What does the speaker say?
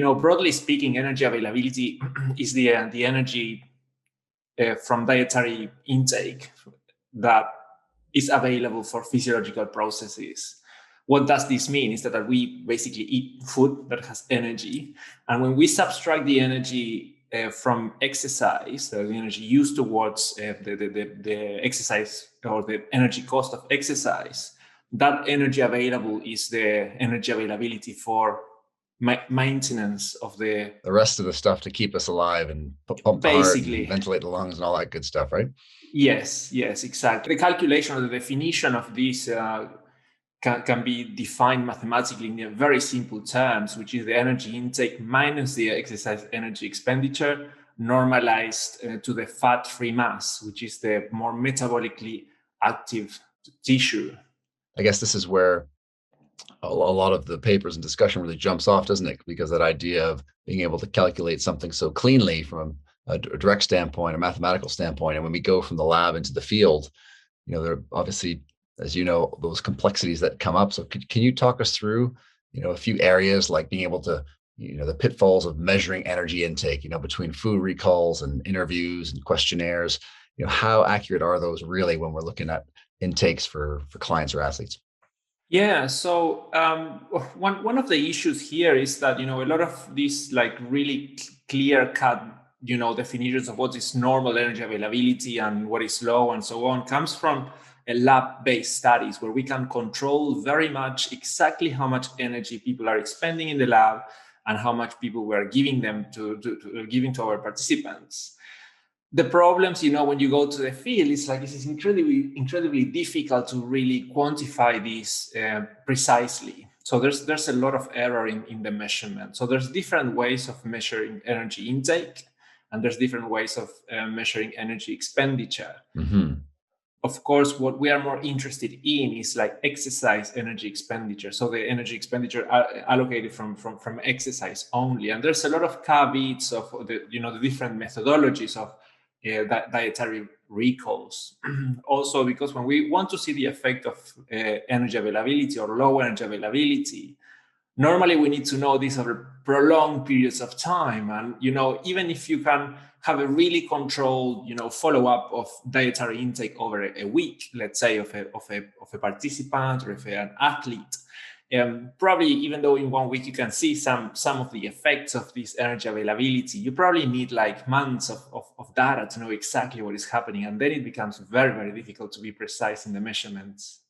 Broadly speaking, energy availability is the energy from dietary intake that is available for physiological processes. What does this mean? Is that we basically eat food that has energy, and when we subtract the energy from exercise, so the energy used towards the exercise or the energy cost of exercise, that energy available is the energy availability for maintenance of the rest of the stuff to keep us alive and pump the heart and ventilate the lungs and all that good stuff, right? Yes, exactly. The calculation or the definition of this can be defined mathematically in very simple terms, which is the energy intake minus the exercise energy expenditure normalized to the fat-free mass, which is the more metabolically active tissue. I guess this is where a lot of the papers and discussion really jumps off, doesn't it? Because that idea of being able to calculate something so cleanly from a direct standpoint, a mathematical standpoint, and when we go from the lab into the field, there are obviously, as you know, those complexities that come up. So can you talk us through, a few areas like being able to, the pitfalls of measuring energy intake, between food recalls and interviews and questionnaires, how accurate are those really when we're looking at intakes for clients or athletes? Yeah, so one of the issues here is that a lot of these really clear cut definitions of what is normal energy availability and what is low and so on comes from a lab-based studies where we can control very much exactly how much energy people are expending in the lab and how much people were giving them giving to our participants. The problems, when you go to the field, it's like this is incredibly difficult to really quantify this precisely. So there's a lot of error in the measurement. So there's different ways of measuring energy intake, and there's different ways of measuring energy expenditure. Mm-hmm. Of course, what we are more interested in is exercise energy expenditure. So the energy expenditure allocated from exercise only. And there's a lot of caveats of the different methodologies of dietary recalls. Also, because when we want to see the effect of energy availability or low energy availability, normally we need to know these over prolonged periods of time. And, even if you can have a really controlled, follow-up of dietary intake over a week, let's say of a participant or of an athlete, probably even though in 1 week you can see some of the effects of this energy availability, you probably need months of data to know exactly what is happening. And then it becomes very, very difficult to be precise in the measurements.